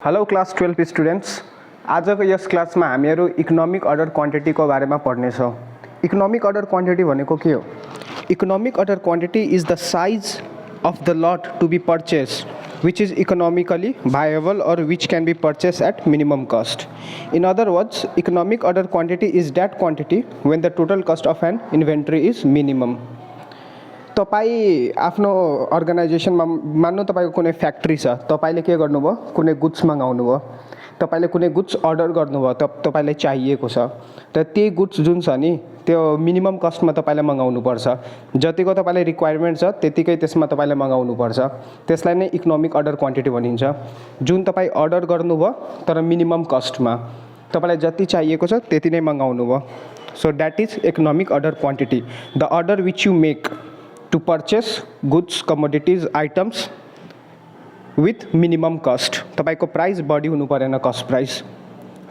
Hello class 12 students, आजको यस क्लासमा हामीहरू इकोनोमिक अर्डर क्वान्टिटीको बारेमा पढ्नेछौँ। इकोनोमिक अर्डर क्वान्टिटी भनेको के हो? Economic order quantity is the size of the lot to be purchase which is economically viable or which can be purchased at minimum cost. In other words, economic order quantity is that quantity when the total cost of an inventory is minimum. तपाईँ आफ्नो अर्गनाइजेसनमा मान्नु तपाईको कुनै factory छ, तपाईले के गर्नुभयो, कुनै गुड्स मगाउनु भयो, तपाईले कुनै गुड्स अर्डर गर्नुभयो, तपाईलाई चाहिएको छ, त त्यही गुड्स जुन छ नि त्यो मिनिमम कस्टमा तपाईले मगाउनु पर्छ। जतिको तपाईलाई रिक्वायरमेन्ट छ त्यतिकै त्यसमा तपाईले मगाउनु पर्छ। त्यसलाई नै इकोनोमिक अर्डर क्वान्टिटी भनिन्छ। जुन तपाई अर्डर गर्नुभयो तर मिनिमम कस्टमा, तपाईलाई जति चाहिएको छ त्यति नै मगाउनु भयो। So that is economic order quantity, the order which you make to purchase goods, commodities, items with minimum cost. तपाईको प्राइस बढी हुनु परेन कस्ट प्राइस।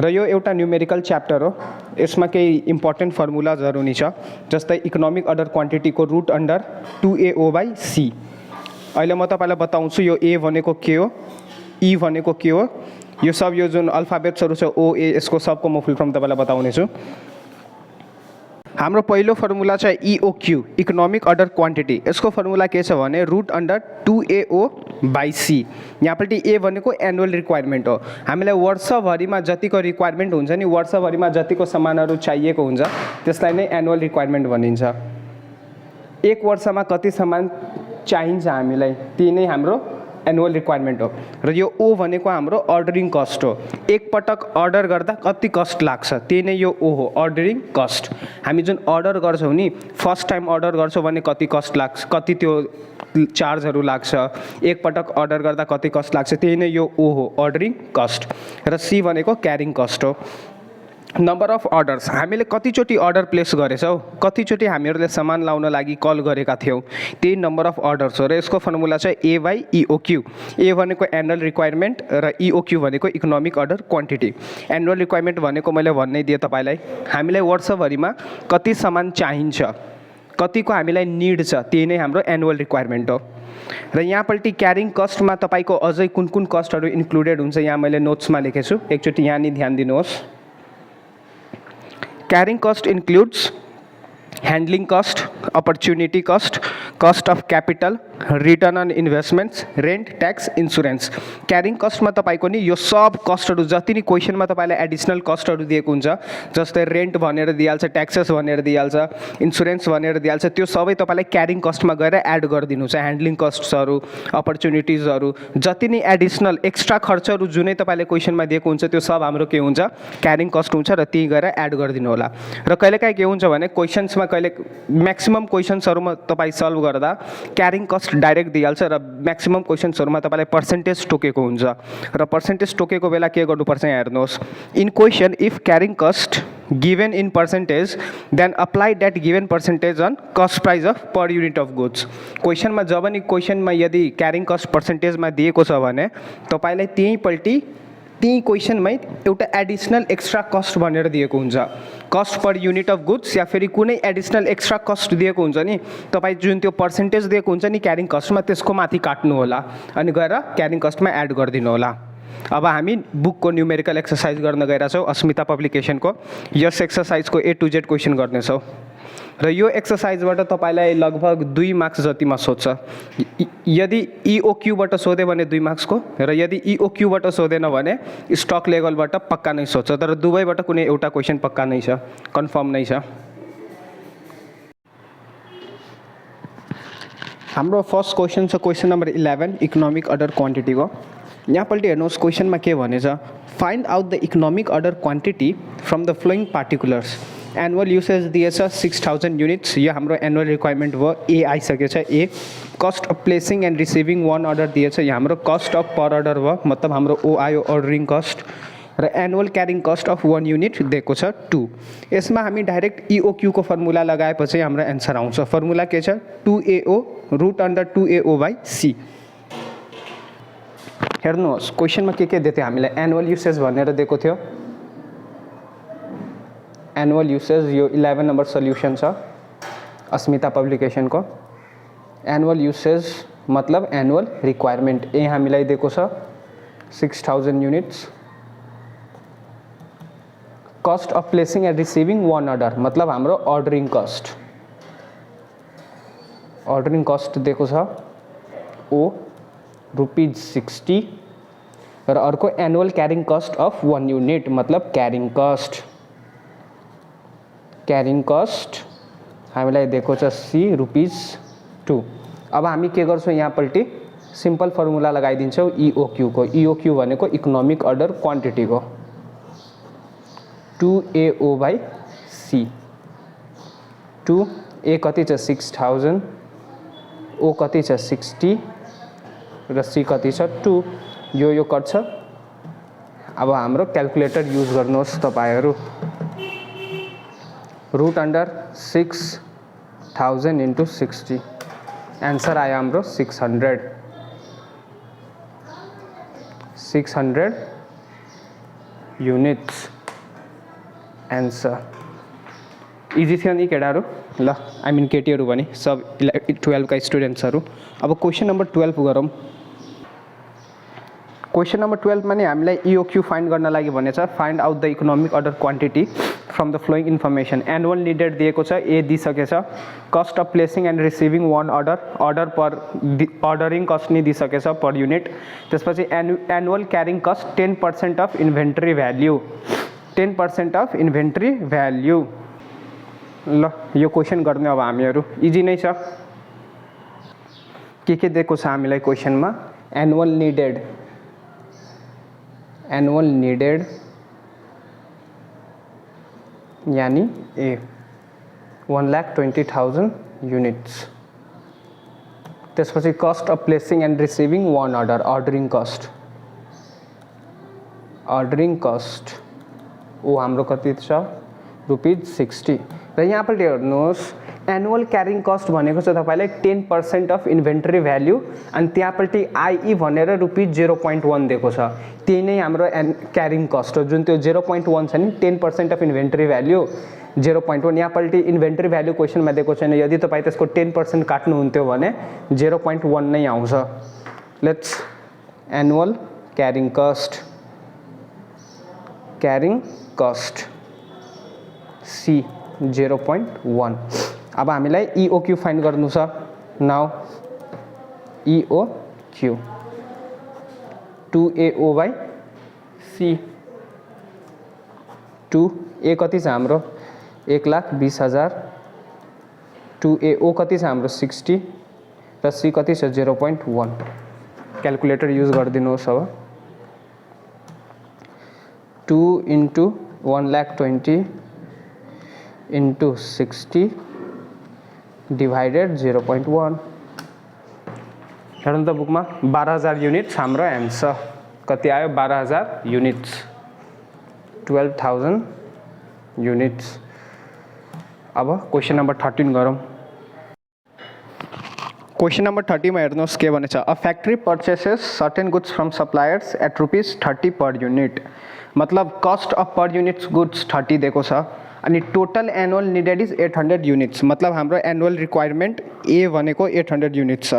र यो एउटा न्यूमेरिकल च्याप्टर हो, यसमा केही इम्पोर्टेन्ट फर्मुलाजहरू नि छ, जस्तै इकोनोमिक अर्डर क्वान्टिटीको रुट अन्डर 2AO/C। अहिले म तपाईलाई बताउँछु यो ए भनेको के हो, ई भनेको के हो, यो सब यो जुन अल्फाबेट्सहरू छ ओ ए, यसको सबको म फुल फर्म तपाईलाई बताउने छु। हाम्रो पहिलो फर्मुला छ इओक्यू, इकोनोमिक अर्डर क्वान्टिटी। यसको फर्मुला के छ भने रुट अन्डर 2AO/C। यहाँपट्टि ए भनेको एनुअल रिक्वायरमेन्ट हो। हामीलाई वर्षभरिमा जतिको रिक्वायरमेन्ट हुन्छ नि, वर्षभरिमा जतिको सामानहरू चाहिएको हुन्छ त्यसलाई नै एनुअल रिक्वायरमेन्ट भनिन्छ। एक वर्षमा कति सामान चाहिन्छ हामीलाई, त्यही नै हाम्रो एनुअल रिक्वायरमेन्ट हो। र यो ओ भनेको हाम्रो अर्डरिङ कस्ट हो। एक पटक अर्डर गर्दा कति कस्ट लाग्छ, त्यही नै यो ओ हो, अर्डरिङ कस्ट। हामी जुन अर्डर गर्छौँ नि, फर्स्ट टाइम अर्डर गर्छौँ भने कति कस्ट लाग्छ, कति त्यो चार्जहरू लाग्छ, एक पटक अर्डर गर्दा कति कस्ट लाग्छ, त्यही नै यो ओ हो, अर्डरिङ कस्ट। र सी भनेको क्यारिङ कस्ट हो। नम्बर अफ अर्डर्स, हामीले कतिचोटि अर्डर प्लेस गरेछौँ, कतिचोटि हामीहरूले सामान लाउन लागि कल गरेका थियौँ, त्यही नम्बर अफ अर्डर्स हो। र यसको फर्मुला चाहिँ A/EOQ। ए भनेको एनुअल रिक्वायरमेन्ट र इओक्यू भनेको economic order quantity. Annual requirement भनेको मैले भन्नै दिएँ तपाईँलाई, हामीलाई वर्षभरिमा कति सामान चाहिन्छ, कतिको हामीलाई निड छ, त्यही नै हाम्रो एनुअल रिक्वायरमेन्ट हो। र यहाँपट्टि क्यारिङ कस्टमा तपाईँको अझै कुन कुन कस्टहरू इन्क्लुडेड हुन्छ यहाँ मैले नोट्समा लेखेछु, एकचोटि यहाँ नि ध्यान दिनुहोस्। Carrying cost includes handling cost, opportunity cost, cost of capital, return on investments, rent, tax, insurance. Carrying कस्टमा तपाईँको नि यो सब कस्टहरू जति नि क्वेसनमा तपाईँलाई एडिसनल कस्टहरू दिएको हुन्छ, जस्तै रेन्ट भनेर दिइहाल्छ, ट्याक्सेस भनेर दिइहाल्छ, इन्सुरेन्स भनेर दिइहाल्छ, त्यो सबै तपाईँलाई क्यारिङ कस्टमा गएर एड गरिदिनु छ। ह्यान्डलिङ कस्टहरू, अपर्च्युनिटिजहरू, जति नि एडिसनल एक्स्ट्रा खर्चहरू जुनै तपाईँले क्वेसनमा दिएको हुन्छ त्यो सब हाम्रो के हुन्छ, क्यारिङ कस्ट हुन्छ। र त्यही गएर एड गरिदिनु होला। र कहिलेकाहीँ के हुन्छ भने क्वेसन्समा कहिले म्याक्सिमम क्वेसन्सहरूमा तपाईँ सल्भ गर्दा क्यारिङ कस्ट डाइरेक्ट दिइहाल्छ र म्याक्सिमम क्वेसन्सहरूमा तपाईँलाई पर्सेन्टेज टोकेको हुन्छ। र पर्सेन्टेज टोकेको बेला के गर्नुपर्छ यहाँ हेर्नुहोस्। In question if carrying cost given in percentage then apply that given percentage on cost price of per unit of goods. क्वेसनमा जब नि क्वेसनमा यदि क्यारिङ कस्ट पर्सेन्टेजमा दिएको छ भने तपाईँलाई त्यही क्वेसनमै एउटा एडिसनल एक्स्ट्रा कस्ट भनेर दिएको हुन्छ, cost per unit of goods या फेरि कुनै एडिसनल एक्स्ट्रा कस्ट दिएको हुन्छ नि, तपाईँ जुन त्यो पर्सेन्टेज दिएको हुन्छ नि क्यारिङ कस्टमा, त्यसको माथि काट्नु होला अनि गएर क्यारिङ कस्टमा एड गरिदिनु होला। अब हामी बुकको न्युमेरिकल एक्सर्साइज गर्न गइरहेछौँ अस्मिता पब्लिकेसनको। यस एक्सर्साइजको A to Z क्वेसन गर्नेछौँ र यो एक्सर्साइजबाट तपाईँलाई लगभग 2 मार्क्स जतिमा सोध्छ। यदि इओक्यूबाट सोध्यो भने 2 मार्क्सको, र यदि इओक्यूबाट सोधेन भने स्टक लेभलबाट पक्का नै सोध्छ। तर दुवैबाट कुनै एउटा क्वेसन पक्का नै छ, कन्फर्म नै छ। हाम्रो फर्स्ट क्वेसन छ क्वेसन नम्बर 11 इकोनोमिक अर्डर क्वान्टिटीको। यहाँपट्टि हेर्नुहोस् क्वेसनमा के भनेछ, find out the economic order quantity from the following particulars. Annual usage दिएछ 6000 युनिट्स, यो हाम्रो एनुअल रिक्वायरमेन्ट भयो, ए आइसकेछ ए। Cost of placing and receiving one order दिएछ, यो हाम्रो कस्ट अफ पर अर्डर भयो, मतलब हाम्रो ओ आयो, अर्डरिङ कस्ट। र annual carrying cost of 1 unit दिएको छ 2। यसमा हामी डाइरेक्ट इओक्यूको फर्मुला लगाएपछि हाम्रो एन्सर आउँछ। फर्मुला के छ, 2AO रुट अन्डर 2AO/C। हेर्नुहोस् क्वेसनमा के दिएको थियो हामीलाई, एनुअल युसेज भनेर दिएको थियो। एनुअल युसेज यो 11 नम्बर सल्युसन छ अस्मिता पब्लिकेसनको। एनुअल युसेज मतलब एनुअल रिक्वायरमेन्ट ए हामीलाई दिएको छ, 6000 units. Cost of placing and receiving one order मतलब हाम्रो ordering cost दिएको छ O ₹60 र अर्को annual carrying cost of 1 unit मतलब carrying cost हामीलाई दिएको छ C ₹2. अब हामी के गर्छौं यहाँपल्टि सिम्पल फर्मुला लगाइदिन्छौं EOQ को. EOQ भनेको इकोनोमिक अर्डर क्वान्टिटी को 2AO/C. 2A कति छ 6000, O कति छ 60 र C कति छ 2. यो कट्छ. अब हाम्रो क्याल्कुलेटर युज गर्नुहोस् तपाईहरु. √6000 into 60. आन्सर आयो हाम्रो 600 units. आन्सर इजी थियो नि केटाहरु. ल आई मिन केटीहरु भने सब 12 का स्टुडेन्ट्सहरु. अब क्वेशन नम्बर 12 गरौँ. क्वेशन नम्बर 12 मा नि हामीलाई EOQ फाइन्ड गर्न लागि भनेछ. Find out the economic order quantity from the flowing information. Annual needed दिएको छ, ए दिइसकेछ. Cost of placing and receiving one order per ordering cost नि दिइसकेछ पर युनिट. त्यसपछि annual carrying cost 10% of inventory value. 10% of inventory value. ल यो question गर्ने अब हामीहरु इजी नै छ. के दिएको छ हामीलाई क्वेशनमा एनुअल निडेड यानी ए 1,20,000 युनिट्स. त्यसपछि cost of placing and receiving one order ordering cost O हाम्रो कति छ ₹60. र यहाँपल्टि हेर्नुहोस् एनुअल क्यारिङ कस्ट भनेको छ तपाईलाई 10% अफ इन्भेन्टरी भ्याल्यु अनि त्यहाँपल्टि आइई भनेर ₹0.1 दिएको छ. त्यही नै हाम्रो क्यारिङ कस्ट हो. जुन त्यो 0.1 छ नि 10% अफ इन्भेन्टरी भ्याल्यु 0.1. यहाँपल्टि इन्भेन्टरी भ्याल्यु क्वेशनमा दिएको छैन. यदि तपाई त्यसको 10% काट्नु हुन्थ्यो भने 0.1 नै आउँछ. Let's annual carrying cost C 0.1. अब हामीलाई EOQ फाइन्ड गर्नु छ. Now EOQ 2AO/C. 2A कति छ हाम्रो 1,20,000. 2AO कति छ हाम्रो 60 र C कति छ 0.1. क्याल्कुलेटर युज गरिदिनुहोस्. अब 2 into 1,20,000 into 60 divided 0.1. हेर्नु त बुकमा 12,000 युनिट्स हाम्रो आन्सर कति आयो 12,000 युनिट्स 12,000 युनिट्स. अब क्वेशन नम्बर 13 गरौँ. क्वेशन नम्बर 30 मा हेर्नुहोस् के भनेछ. A factory purchases certain goods from suppliers at ₹30 per unit. मतलब cost of per units goods 30 दिएको छ अनि total annual needed is 800 units. मतलब हाम्रो एनुअल रिक्वायरमेन्ट ए भनेको 800 युनिट्स छ.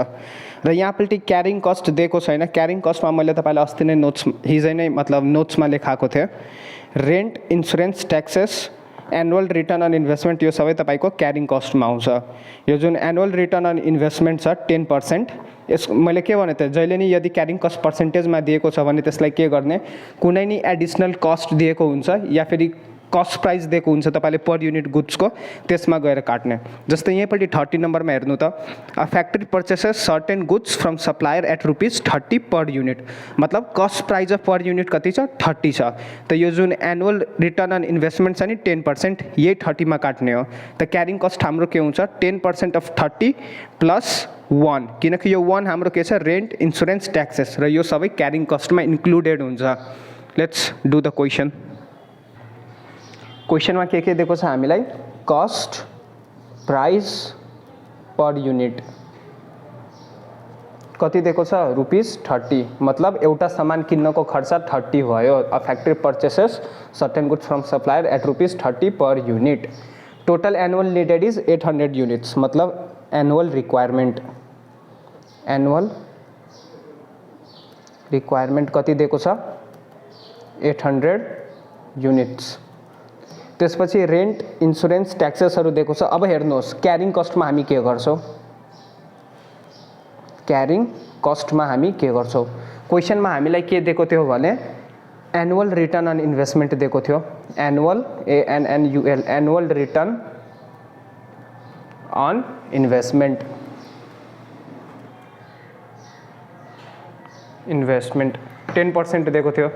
र यहाँपल्टि क्यारिङ कस्ट दिएको छैन. क्यारिङ कस्टमा मैले तपाईलाई अस्ति नै हिजै नै मतलब नोट्समा लेखाएको थिएँ. Rent, insurance, taxes, annual return on investment यो सबै तपाईको क्यारिङ कस्टमा आउँछ. यो जुन एनुअल रिटर्न अन इन्भेस्टमेन्ट छ 10%. यस मैले के भने त जहिले नि यदि क्यारिङ कस्ट पर्सेन्टेजमा दिएको छ भने त्यसलाई के गर्ने कुनै नि एडिसनल कस्ट दिएको हुन्छ या फेरि कस्ट प्राइस दिएको हुन्छ तपाईले पर युनिट गुड्सको त्यसमा गएर काट्ने. जस्तै यहीँपल्टि 30 नम्बरमा हेर्नु त. A factory purchases certain goods from supplier at ₹30 per unit. मतलब cost price of per unit कति छ 30 छ. त यो जुन एनुअल रिटर्न अन इन्भेस्टमेन्ट छ नि 10% यही 30 मा काट्ने हो. त क्यारिङ कस्ट हाम्रो के हुन्छ 10% अफ 30 प्लस 1 किनकि यो 1 हाम्रो के छ रेन्ट, इन्सुरेन्स, ट्याक्सेस र यो सबै क्यारिङ कस्टमा इन्क्लुडेड हुन्छ. Let's do the question. क्वेशनमा के दिएको छ हामीलाई कस्ट प्राइस पर युनिट कति दिएको छ ₹30. मतलब एउटा सामान किन्नको खर्च 30 भयो. A factory purchases certain goods from supplier at ₹30 per unit. Total annual needed is 800 units. मतलब एनुअल रिक्वायरमेंट कति दिएको छ 800 युनिट्स। त्यसपछि रेन्ट इन्सुरेन्स ट्याक्सेसहरू दिएको छ। अब हेर्नुहोस् क्यारिङ कस्टमा हामी के गर्छौँ, क्यारिङ कस्टमा हामी के गर्छौँ। क्वेसनमा हामीलाई के दिएको थियो भने एनुअल रिटर्न अन इन्भेस्टमेन्ट दिएको थियो, annual ANNUL annual return on investment 10% दिएको थियो।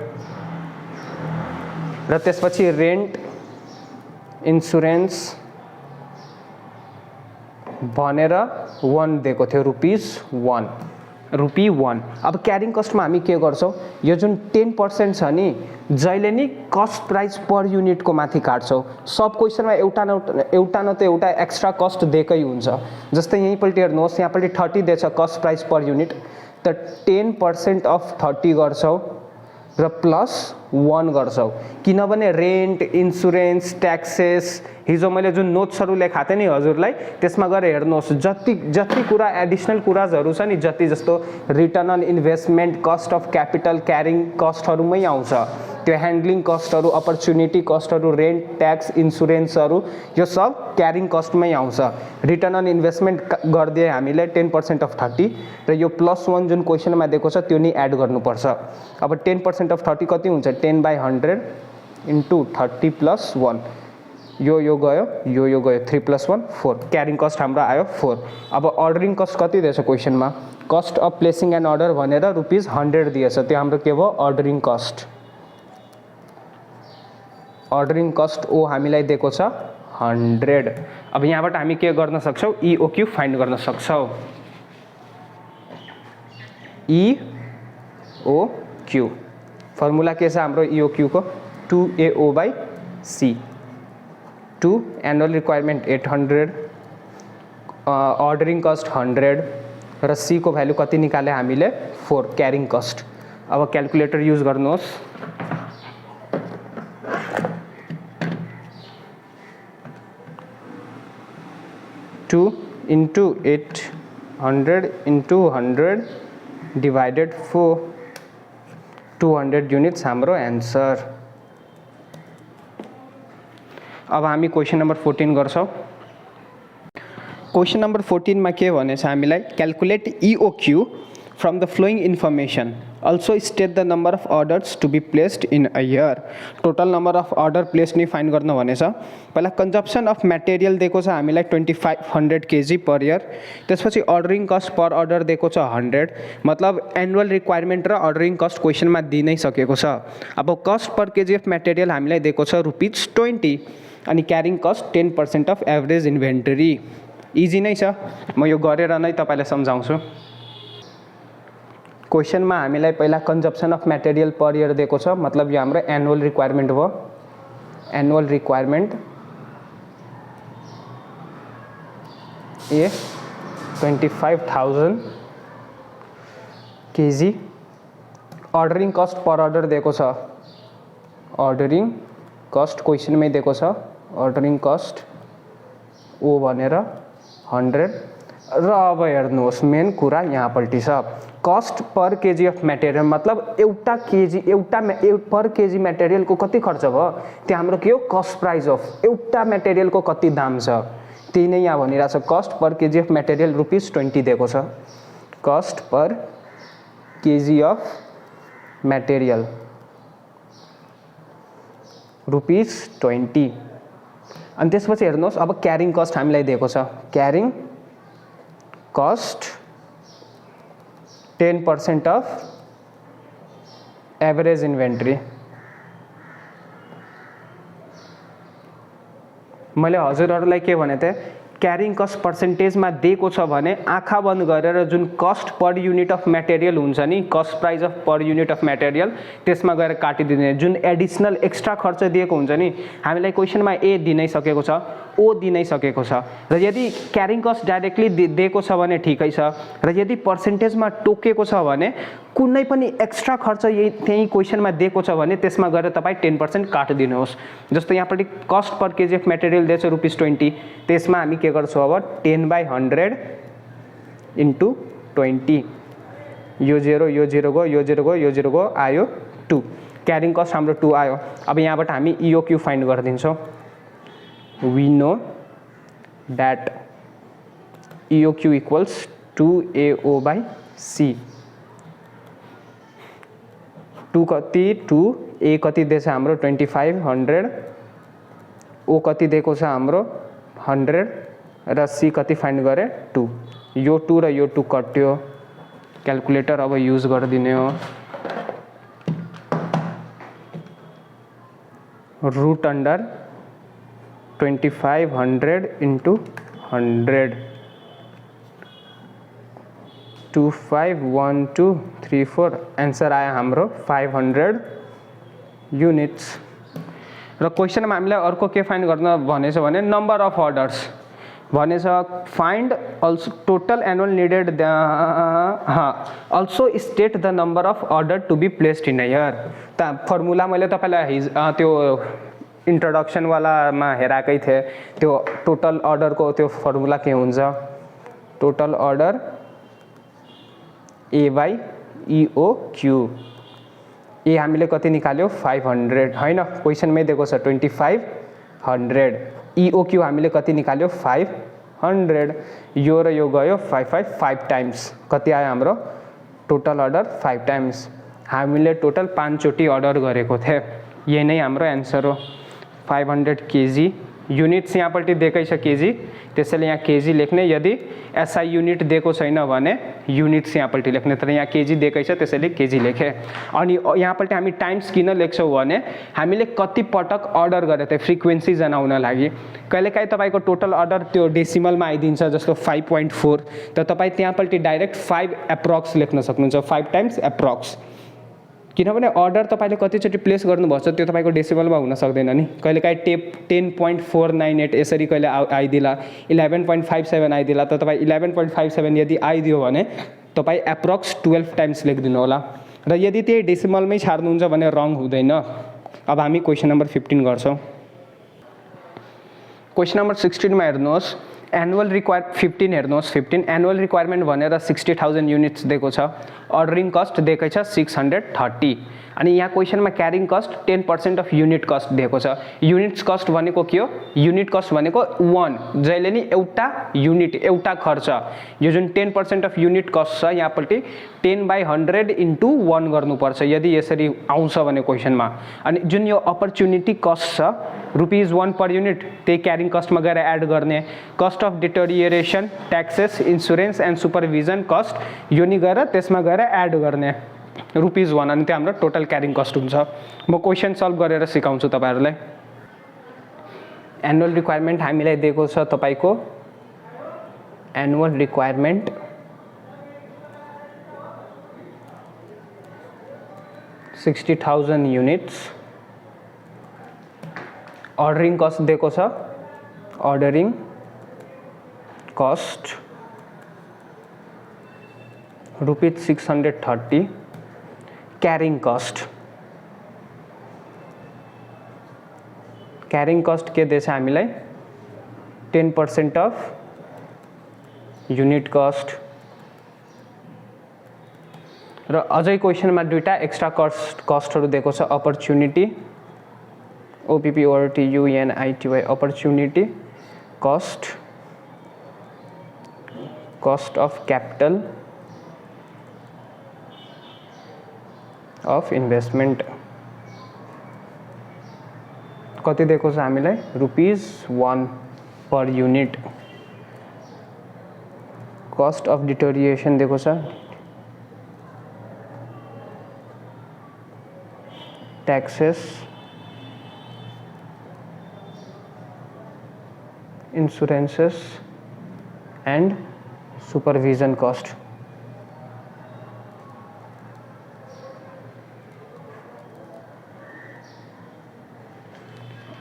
र त्यसपछि रेन्ट इन्सुरेन्स भनेर 1 दिएको थियो, रुपी 1। अब क्यारिङ कस्टमा हामी के गर्छौँ, यो जुन 10% छ नि जहिले नि कस्ट प्राइस पर युनिटको माथि काट्छौँ। सब क्वेसनमा एउटा न त एउटा एक्स्ट्रा कस्ट दिएकै हुन्छ। जस्तै यहीँपल्टि हेर्नुहोस्, यहाँपल्टि 30 दिएछ कस्ट प्राइस पर युनिट, त 10% अफ 30 गर्छौँ र प्लस 1 गर्छौँ। किनभने रेन्ट इन्सुरेन्स ट्याक्सेस हिजो मैले जुन नोट्सहरू लेखाएको थिएँ नि हजुरलाई, त्यसमा गएर हेर्नुहोस् जति कुरा एडिसनल कुराहरू छ नि, जति जस्तो return on investment, cost of capital, carrying कस्टहरूमै आउँछ। त्यो ह्यान्डलिङ कस्टहरू, अपर्च्युनिटी कस्टहरू, रेन्ट ट्याक्स इन्सुरेन्सहरू यो सब क्यारिङ कस्टमै आउँछ। रिटर्न अन इन्भेस्टमेन्ट गरिदिए हामीले 10% अफ 30 र यो +1 जुन क्वेसनमा दिएको छ त्यो नि एड गर्नुपर्छ। अब 10% अफ 30 कति हुन्छ, 10/100 × 30 + 1, यो गयो, यो गयो, 3 + 1 4, क्यारिङ कस्ट हाम्रो आयो 4। अब अर्डरिङ कस्ट कति दिएछ क्वेसनमा, cost of placing an order भनेर ₹100 दिएछ, त्यो हाम्रो के भयो ordering cost. Ordering cost O हामीलाई दिएको छ 100। अब यहाँबाट हामी के गर्न सक्छौँ, EOQ फाइन्ड गर्न सक्छौँ। EOQ फर्मुला के छ हाम्रो EOQ को 2AO/C। 2 annual requirement 800, ordering cost 100 र C को भ्यालु कति निकाले हामीले 4 क्यारिङ कस्ट। अब क्यालकुलेटर युज गर्नुहोस्। Two into 800 into 100 divided 4, 200 units हाम्रो एन्सर। अब हामी क्वेसन नम्बर 14 गर्छौँ। क्वेसन नम्बर 14 मा के भनेछ हामीलाई, calculate EOQ from the flowing information, also state the number of orders to be placed in a year. Total number of order place नि find गर्न भनेछ। पहिला कन्जम्पसन अफ मटेरियल दिएको छ हामीलाई 2500 kg पर इयर। त्यसपछि अर्डरिङ कस्ट पर order दिएको छ 100, मतलब एनुअल रिक्वायरमेन्ट र अर्डरिङ कस्ट क्वेसनमा दिइ नै सकेको छ। अब cost per KG of material हामीलाई दिएको छ ₹20 अनि carrying cost 10% of average inventory. Easy नै छ, म यो गरेर नै तपाईलाई सम्झाउँछु। क्वेसनमा हामीलाई पहिला consumption of material per year दिएको छ, मतलब यो हाम्रो एनुअल रिक्वायरमेन्ट भयो। एनुअल रिक्वायरमेन्ट ए 25,000 kg। अर्डरिङ कस्ट पर अर्डर दिएको छ, अर्डरिङ कस्ट क्वेसनमै दिएको छ, अर्डरिङ कस्ट ओ भनेर 100। र अब हेर्नुहोस् मेन कुरा यहाँ पल्टी छ, cost per KG of material, मतलब एउटा पर केजी मटेरियलको कति खर्च भयो, त्यो हाम्रो के हो कस्ट प्राइस अफ एउटा मटेरियलको कति दाम छ, त्यही नै यहाँ भनिरहेको छ। Cost per KG of material ₹20 दिएको छ, cost per KG of material ₹20। अनि त्यसपछि हेर्नुहोस् अब क्यारिङ कस्ट हामीलाई दिएको छ, carrying cost 10% of average inventory. मैले हजुरहरूलाई के भने थिएँ, क्यारिङ कस्ट पर्सेन्टेजमा दिएको छ भने आँखा बन्द गरेर जुन cost per unit of material हुन्छ नि, cost price of per unit of material, त्यसमा गएर काटिदिने। जुन एडिसनल एक्स्ट्रा खर्च दिएको हुन्छ नि, हामीलाई क्वेसनमा ए दिनै सकेको छ, ओ दिनै सकेको छ। र यदि क्यारिङ कस्ट डाइरेक्टली दिएको छ भने ठिकै छ, र यदि पर्सेन्टेजमा टोकेको छ भने कुनै पनि एक्स्ट्रा खर्च त्यही क्वेसनमा दिएको छ भने त्यसमा गएर तपाईँ 10% काटिदिनुहोस्। जस्तो यहाँपट्टि cost per KG of material दिएछ ₹20, त्यसमा हामी के गर्छौँ अब 10/100 × 20, यो 0 यो 0 गयो यो 0 गयो यो 0 गयो आयो 2 क्यारिङ कस्ट हाम्रो 2 आयो। अब यहाँबाट हामी EOQ फाइन्ड गरिदिन्छौँ। We know that EOQ equals 2AO by C। 2 कति 2 A कति दिएछ हाम्रो 2500 O कति दिएको छ हाम्रो 100 र C कति फाइन्ड गरे 2। यो 2 र यो 2 कट्यो क्याल्कुलेटर अब युज गरिदिने हो। रूट अंडर 2500 इंटू 100 251234 आंसर आया हाम्रो 500 युनिट्स। र क्वेश्चनमा हामीलाई अर्को के फाइन्ड गर्न भनेछ भने नम्बर अफ अर्डर्स भनेछ। Find also total annual needed also state the number of order to be placed in a year. Formula मैले तपाईलाई त्यो इन्ट्रोडक्सन वालामा हेराकै थिएँ। त्यो टोटल अर्डर को त्यो फर्मुला के हुन्छ total order A by EOQ। ए हामीले कति निकाल्यो 500 हैन क्वेशनमै दिएको छ 2500। EOQ हामीले कति निकाल्यो 500। यो र यो गयो 5 टाइम्स कति आयो हाम्रो टोटल अर्डर 5 टाइम्स। हामीले टोटल 5 चोटि अर्डर गरेको थिए। यही नै हाम्रो आन्सर हो 500 kg। युनिट्स यहाँपट्टि दिएकै छ केजी त्यसैले यहाँ केजी लेख्ने। यदि SI युनिट दिएको छैन भने युनिट्स यहाँपट्टि लेख्ने। तर यहाँ केजी दिएकै छ त्यसैले केजी लेखे। अनि यहाँपट्टि हामी टाइम्स किन लेख्छौँ भने हामीले कति पटक अर्डर गरेको थिए फ्रिक्वेन्सी जनाउन लागि। कहिलेकाहीँ तपाईँको टोटल अर्डर त्यो डेसिमलमा आइदिन्छ जस्तो 5.4 त तपाईँ त्यहाँपट्टि डाइरेक्ट 5 एप्रोक्स लेख्न सक्नुहुन्छ 5 टाइम्स एप्रोक्स। किनभने अर्डर तपाईँले कतिचोटि प्लेस गर्नुभएको छ त्यो तपाईँको डेसिमलमा हुन सक्दैन नि। कहिलेकाहीँ 10.498 यसरी कहिले आइदिला 11.57 आइदिला त तपाईँ 11.57 यदि आइदियो भने तपाईँ एप्रोक्स 12 टाइम्स लेखिदिनु होला। र यदि त्यही डेसिमलमै छाड्नुहुन्छ भने रङ हुँदैन। अब हामी क्वेसन नम्बर 15 गर्छौँ। क्वेसन नम्बर 16 मा हेर्नुहोस् एनुअल रिक्वायर 15 हेर्नुहोस् 15 एनुअल रिक्वायरमेन्ट भनेर 60,000 युनिट्स दिएको छ। अर्डरिङ कस्ट दिएकै छ 630। अनि यहाँ क्वेशनमा carrying cost 10% of unit cost दिएको छ। युनिट्स कस्ट भनेको के हो युनिट कस्ट भनेको 1 जहिले नि एउटा युनिट एउटा खर्च। यो जुन 10% अफ युनिट कस्ट छ यहाँपट्टि 10/100 इन्टु 1 गर्नुपर्छ यदि यसरी आउँछ भने क्वेशनमा। अनि जुन यो अपर्च्युनिटी कस्ट छ ₹1 पर युनिट त्यही क्यारिङ कस्टमा गएर एड गर्ने। Cost of deterioration taxes insurance and supervision cost यो नि गएर त्यसमा गएर एड गर्ने ₹1 अनि त्यो हाम्रो टोटल क्यारिङ कस्ट हुन्छ। म क्वेसन सल्भ गरेर सिकाउँछु तपाईहरुलाई। एनुअल रिक्वायरमेन्ट हामीलाई दिएको छ तपाईको annual requirement 60,000 units. Ordering cost दिएको छ अर्डरिङ कस्ट ₹630। क्यारिङ कस्ट के दिएछ हामीलाई 10% अफ युनिट कस्ट। र अझै क्वेशनमा दुईटा एक्स्ट्रा कस्टहरु दिएको छ opportunity OPPORTUNITY opportunity cost cost of capital of investment कति दिएको छ हामीलाई ₹1 पर युनिट। कस्ट अफ डिटोरिएसन दिएको छ ट्याक्सेस इन्सुरेन्सेस एन्ड सुपरभिजन कस्ट।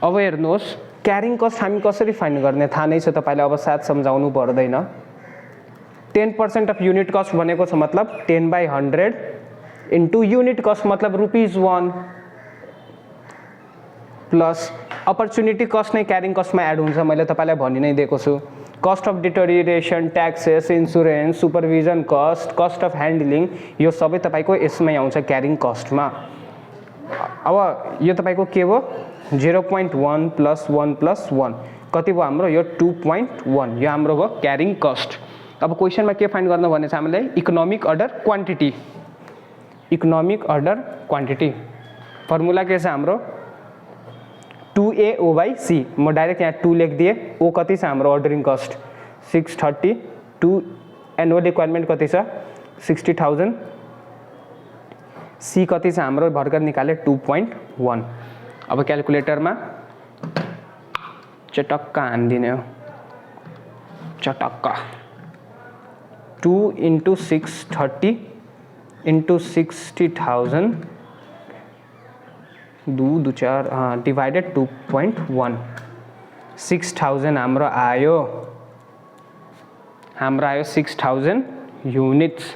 अब हेर्नुहोस् क्यारिङ कस्ट हामी कसरी फाइन्ड गर्ने थाहा नै छ तपाईलाई। अब साथ सम्झाउनु पर्दैन। 10% अफ युनिट कस्ट भनेको छ मतलब 10/100 इन्टु युनिट कस्ट मतलब ₹1 प्लस अपर्च्युनिटी कस्ट नै क्यारिङ कस्टमा एड हुन्छ। मैले तपाईलाई भनि नै दिएको छु cost of deterioration, taxes, insurance, supervision cost, cost of handling, यो सबै तपाईँको यसमै आउँछ क्यारिङ कस्टमा। अब यो तपाईँको के भयो 0.1 + 1 + 1 कति भयो हाम्रो यो 2.1, यो हाम्रो भयो क्यारिङ कस्ट। अब क्वेसनमा के फाइन्ड गर्न भनेछ हामीले economic order quantity. Economic order quantity formula के छ हाम्रो 2AO/C। म डाइरेक्ट यहाँ 2 लेखिदिएँ। ओ कति छ हाम्रो अर्डरिङ कस्ट 630, 2 एनुअल रिक्वायरमेन्ट कति छ 60,000, सी कति छ हाम्रो भर्खर निकाले 2.1। अब क्यालकुलेटरमा चटक्क हान्दिने हो, चटक्क 2 × 630 × 60,000 2 2 4 डिवाइडेड 2.1 6000 हाम्रो आयो 6000 युनिट्स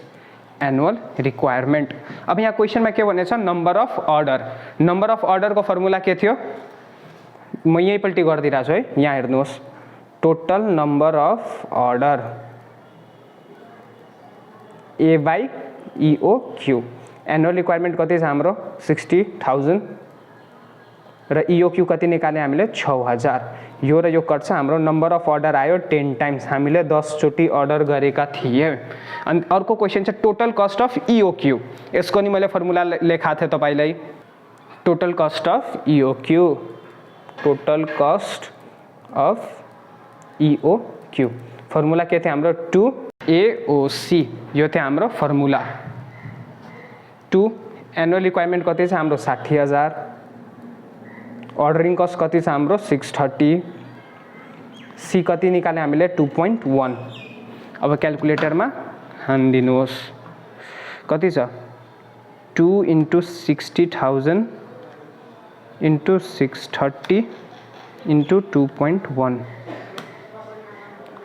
एनुअल रिक्वायरमेन्ट। अब यहाँ क्वेसनमा के भनेछ number of order. Number of अर्डरको फर्मुला के थियो म यहीँपल्टि गरिदिइरहेको छु है। यहाँ हेर्नुहोस् total number of order A/EOQ। Annual requirement कति छ हाम्रो 60,000 र EOQ कति निकाले हामीले 6000। यो र यो कट्छ हाम्रो नम्बर अफ अर्डर आयो 10 टाइम्स। हामीले 10 चोटि अर्डर गरेका थिए। अनि अर्को क्वेसन छ टोटल कस्ट अफ EOQ। यसको नि मैले फर्मुला लेखाएको थिएँ तपाईलाई। Total cost of EOQ, total cost of EOQ formula के थियो हाम्रो 2AOC। यो थियो हाम्रो फर्मुला। 2 एनुअल रिक्वायरमेन्ट कति छ हाम्रो 60,000, अर्डरिङ कस्ट कति छ हाम्रो 630, सी कति निकाले हामीले 2.1। अब क्यालकुलेटरमा हान्दिनुहोस् कति छ 2 × 60,000 × 630 × 2.1।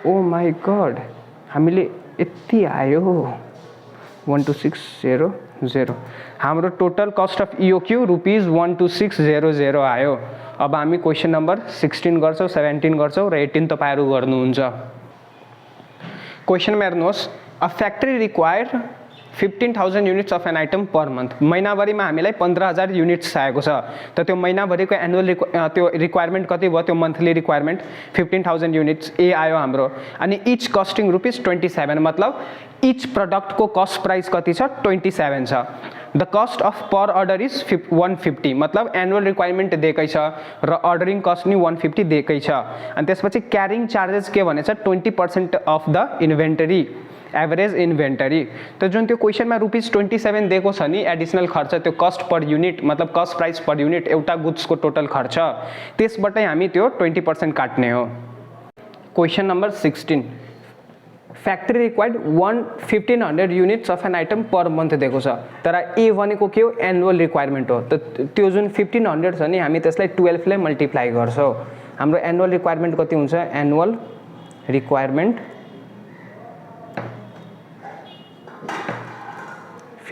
ओ माई गड हामीले यति आयो 12600। हाम्रो टोटल कस्ट अफ EOQ ₹12600 आयो। अब हामी क्वेसन नम्बर 16 गर्छौँ, 17 गर्छौँ र 18 तपाईहरु गर्नुहुन्छ। क्वेसनमा हेर्नुहोस् a factory required 15,000 units of an item per month. महिनाभरिमा हामीलाई 15,000 युनिट्स चाहिएको छ। त त्यो महिनाभरिको एनुअल त्यो रिक्वायरमेन्ट कति भयो त्यो मन्थली रिक्वायरमेन्ट 15,000 युनिट्स ए आयो हाम्रो। अनि इच कस्टिङ ₹27 मतलब इच प्रडक्टको कस्ट प्राइस कति छ 27 छ। The cost of per order is 150 मतलब एनुअल रिक्वायरमेन्ट दिएकै छ र अर्डरिङ कस्ट नि 150 दिएकै छ। अनि त्यसपछि क्यारिङ चार्जेस के भनेछ 20% of the inventory, average inventory. त जुन त्यो क्वेसनमा ₹27 दिएको छ नि एडिसनल खर्च त्यो कस्ट पर युनिट मतलब कस्ट प्राइस पर युनिट एउटा गुड्सको टोटल खर्च, त्यसबाटै हामी त्यो 20% काट्ने हो। Question number 16 factory required 1500 units of an item per month दिएको छ। तर ए भनेको के हो एनुअल रिक्वायरमेन्ट हो। त त्यो जुन 1500 छ नि हामी त्यसलाई 12 ले मल्टिप्लाई गर्छौँ। हाम्रो एनुअल रिक्वायरमेन्ट कति हुन्छ एनुअल रिक्वायरमेन्ट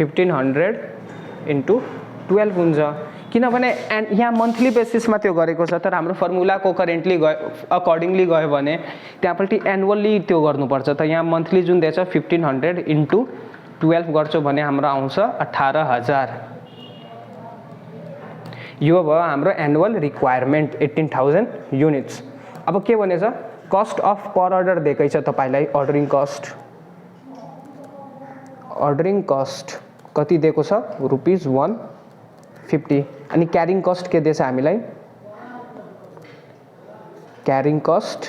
1500 × 12 हुन्छ। किनभने यहाँ मन्थली बेसिसमा त्यो गरेको छ। तर हाम्रो फर्मुलाको करेन्टली अकर्डिङली गयो भने त्यहाँपट्टि एनुअली त्यो गर्नुपर्छ। त यहाँ मन्थली जुन दिएछ 1500 × 12 गर्छौँ भने हाम्रो आउँछ 18,000। यो भयो हाम्रो एनुअल रिक्वायरमेन्ट 18,000 युनिट्स। अब के भनेछ कस्ट अफ पर अर्डर दिएकै छ तपाईलाई। अर्डरिङ कस्ट कति दिएको छ ₹150। अनि क्यारिङ कस्ट के दिएछ हामीलाई क्यारिङ कस्ट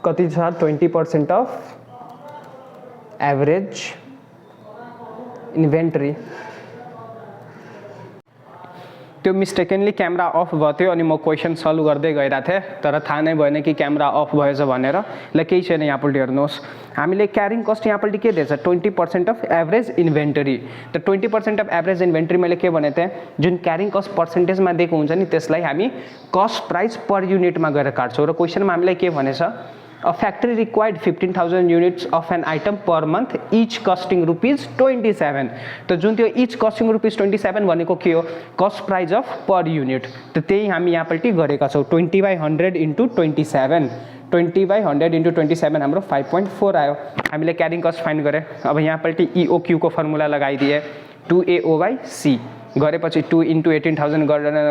कति छ 20% अफ एभरेज इन्भेन्टरी। त्यो मिस्टेकनली क्यामेरा अफ भयो थियो अनि म क्वेसन सल्भ गर्दै गइरहेको थिएँ तर थाहा नै भएन कि क्यामेरा अफ भएछ भनेर। ल केही छैन यहाँपट्टि हेर्नुहोस् हामीले क्यारिङ कस्ट यहाँपट्टि के दिएछ 20% अफ एभरेज इन्भेन्टरी। त 20% अफ एभरेज इन्भेन्टरी मैले के भनेको थिएँ जुन क्यारिङ कस्ट पर्सेन्टेजमा दिएको हुन्छ नि त्यसलाई हामी कस्ट प्राइस पर युनिटमा गएर काट्छौँ। र क्वेसनमा हामीलाई के भनेछ a factory required 15,000 units of an item per month each costing ₹27। त जुन त्यो इच कस्टिङ ₹27 भनेको के हो cost price of per unit. त त्यही हामी यहाँपट्टि गरेका छौँ 20/100 × 27 20/100 × 27 हाम्रो 5.4 आयो। हामीले क्यारिङ कस्ट फाइन्ड गरे। अब यहाँपल्टि EOQ को फर्मुला लगाइदिए 2AO/C गरेपछि 2 × 18,000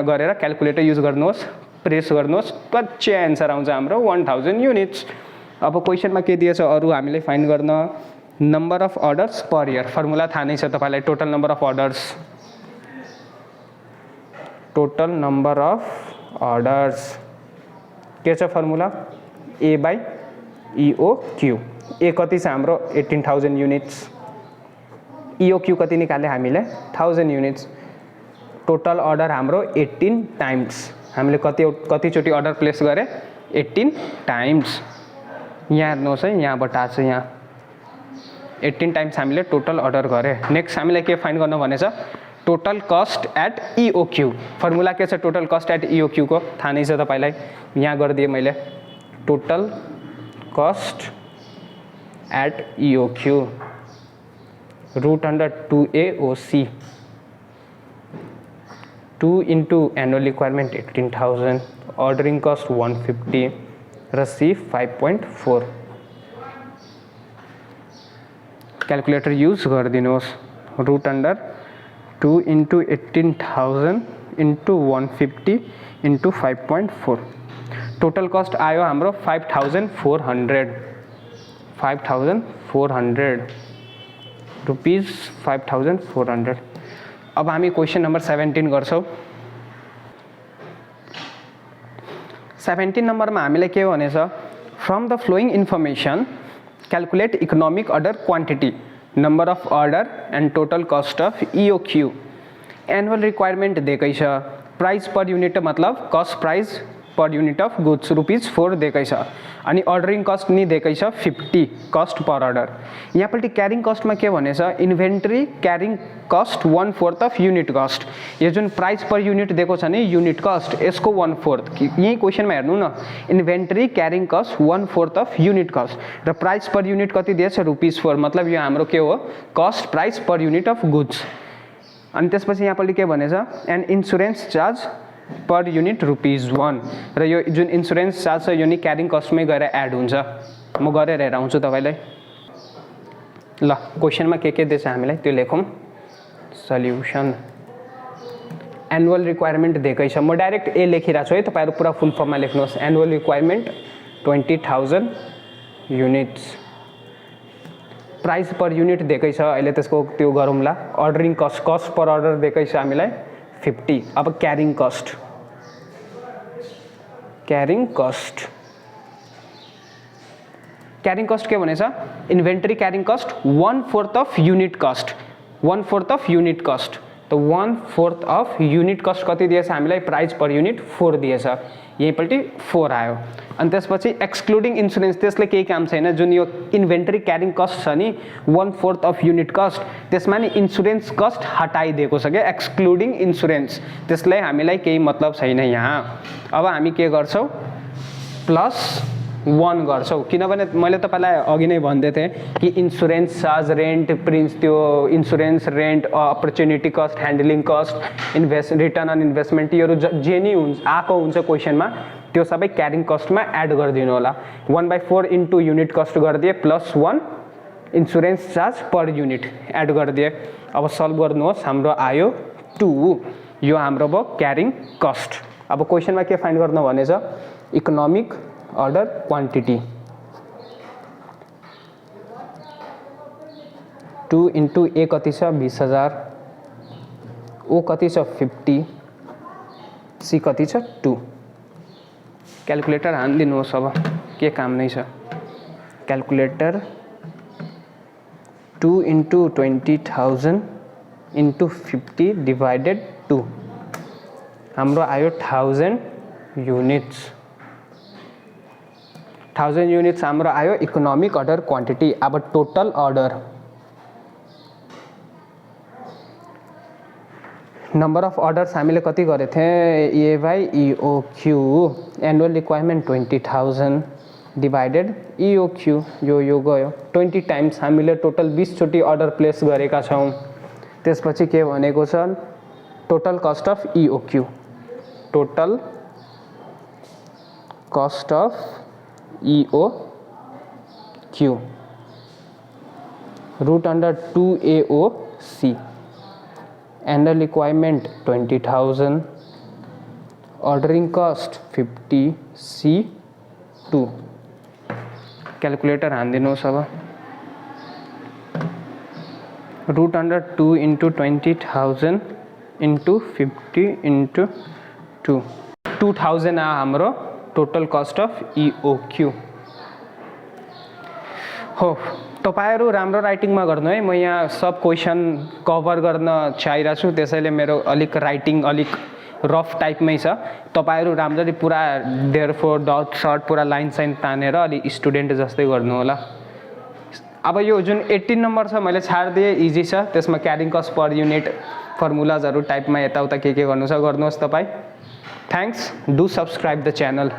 गरेर क्यालकुलेटर युज गर्नुहोस्, प्रेस गर्नुहोस्, कच्चे एन्सर आउँछ हाम्रो 1000 युनिट्स। अब क्वेसनमा के दिएछ अरू हामीले फाइन्ड गर्न, number of orders per year. Formula थाहा नै छ तपाईलाई, total number of orders, total number of orders के छ फर्मुला, A/EOQ। ए कति छ हाम्रो 18,000 युनिट्स, EOQ कति निकाले हामीले 1000 युनिट्स। टोटल अर्डर हाम्रो 18 टाइम्स, हामीले कतिचोटि अर्डर प्लेस गरे 18 टाइम्स। यहाँ हेर्नुहोस् है, यहाँबाट आएको छ, यहाँ 18 टाइम्स हामीले टोटल अर्डर गरे। नेक्स्ट हामीले के फाइन्ड गर्न भनेछ, total cost at EOQ। Formula के छ टोटल कस्ट एट EOQ को, थाहा नै छ तपाईलाई, यहाँ गरिदिएँ मैले, total cost at EOQ √2AOC 2 × annual requirement 18,000, ordering cost 150 र C 5.4। क्यालकुलेटर युज गरिदिनुहोस्, √2 × 18,000 × 150 × 5.4। टोटल कस्ट आयो हाम्रो 5,400 रुपीज 5,400। अब हामी क्वेसन नम्बर 17 गर्छौँ। 17 नम्बरमा हामीले के भनेछ, from the flowing information calculate economic order quantity, number of order and total cost of EOQ। Annual requirement दिएकै छ, प्राइस पर युनिट मतलब cost price per unit of goods ₹4 दिएकै छ, अनि अर्डरिङ कस्ट नि दिएकै छ 50 कस्ट पर अर्डर। यहाँपल्टि क्यारिङ कस्टमा के भनेछ, inventory carrying cost 1/4 of unit cost. यो जुन प्राइस पर युनिट दिएको छ नि युनिट कस्ट, यसको 1/4। यही क्वेसनमा हेर्नु न, inventory carrying cost 1/4 of unit cost र प्राइस पर युनिट कति दिएछ ₹4, मतलब यो हाम्रो के हो, cost price per unit of goods. अनि त्यसपछि यहाँपल्टि के भनेछ, and insurance charge per unit ₹1 र यो जुन इन्सुरेन्स चार्ज छ यो नि क्यारिङ कस्टमै गएर एड हुन्छ। म गरेर हेर आउँछु तपाईलाई। ल क्वेसनमा के दिएछ हामीलाई त्यो लेखौँ, सल्युसन। एनुअल रिक्वायरमेंट दिएकै छ, म डाइरेक्ट ए लेखिरहेको छु है, तपाईहरु पुरा फुल फर्ममा लेख्नुहोस्। Annual requirement 20,000 units, price per unit दिएकै छ, अहिले त्यसको त्यो गरौँला। अर्डरिङ कस्ट, कस्ट पर अर्डर दिएकै छ हामीलाई 50। अब carrying cost, carrying cost, carrying cost के भनेछ, inventory carrying cost 1/4 of unit cost, 1/4 of unit cost. तो 1/4 अफ युनिट कस्ट कति दिएछ हामीलाई, प्राइस पर युनिट 4 दिएछ, यहीँपल्टि 4 आयो। अनि त्यसपछि एक्सक्लुडिङ इन्सुरेन्स, त्यसले केही काम छैन। जुन यो इन्भेन्ट्री क्यारिङ कस्ट छ नि 1/4 अफ युनिट कस्ट, त्यसमा नि इन्सुरेन्स कस्ट हटाइदिएको छ क्या, एक्सक्लुडिङ इन्सुरेन्स, त्यसले हामीलाई केही मतलब छैन यहाँ। अब हामी के गर्छौँ, +1 गर्छौँ, किनभने मैले तपाईलाई अघि नै भन्दै थिएँ कि इन्सुरेन्स चार्ज, रेन्ट, प्रिन्स, त्यो insurance, rent, opportunity cost, handling cost, return on investment, योहरू जे नि हुन्छ आएको हुन्छ क्वेसनमा, त्यो सबै क्यारिङ कस्टमा एड गरिदिनु होला। 1/4 इन्टु युनिट कस्ट गरिदिए, +1 insurance charge per unit add गरिदिए। अब सल्भ गर्नुहोस्, हाम्रो आयो 2, यो हाम्रो भयो क्यारिङ कस्ट। अब क्वेसनमा के फाइन्ड गर्न भनेछ, इकोनोमिक अर्डर क्वान्टिटी 2 इन्टु ए कति छ 20,000, ओ कति छ 50, सी कति छ 2। क्यालकुलेटर हानिदिनुहोस्, अब के काम नै छ। क्यालकुलेटर 2 इन्टु 20,000 इन्टु 50 डिभाइडेड 2, हाम्रो आयो 1000 युनिट्स। 1000 युनिट्स हाम्रो आयो इकोनोमिक अर्डर क्वान्टिटी। अब total order, number of orders हामीले कति गरे थिए, A/EOQ, annual requirement 20,000 divided EOQ, यो गयो 20 टाइम्स। हामीले टोटल 20 चोटि अर्डर प्लेस गरेका छौं। त्यसपछि के भनेको छ, total cost of EOQ, total cost of EOQ root under 2AOC. Annual requirement 20,000. Ordering cost 50C2. Calculator हानिदिनुहोस् अब. Root under 2 into 20,000 into 50 into 2. 2,000 आ हाम्रो total cost of EOQ. हो तपाईहरु राम्रो राइटिङमा गर्नु है. म यहाँ सब क्वेशन कभर गर्न चाहिरहेको छु, त्यसैले मेरो अलिक राइटिङ अलिक रफ टाइपमै छ. तपाईहरु राम्ररी पुरा देयरफोर डट सर्ट पुरा लाइन साइन तानेर अलि स्टुडेन्ट जस्तै गर्नु होला. अब यो जुन 18 नम्बर छ मैले छाड्दिए, इजी छ. त्यसमा क्यारिङ कस्ट पर युनिट फर्मुलाजहरु टाइपमा यताउता के गर्नु छ गर्नुहोस् तपाई. Thanks. Do subscribe the channel.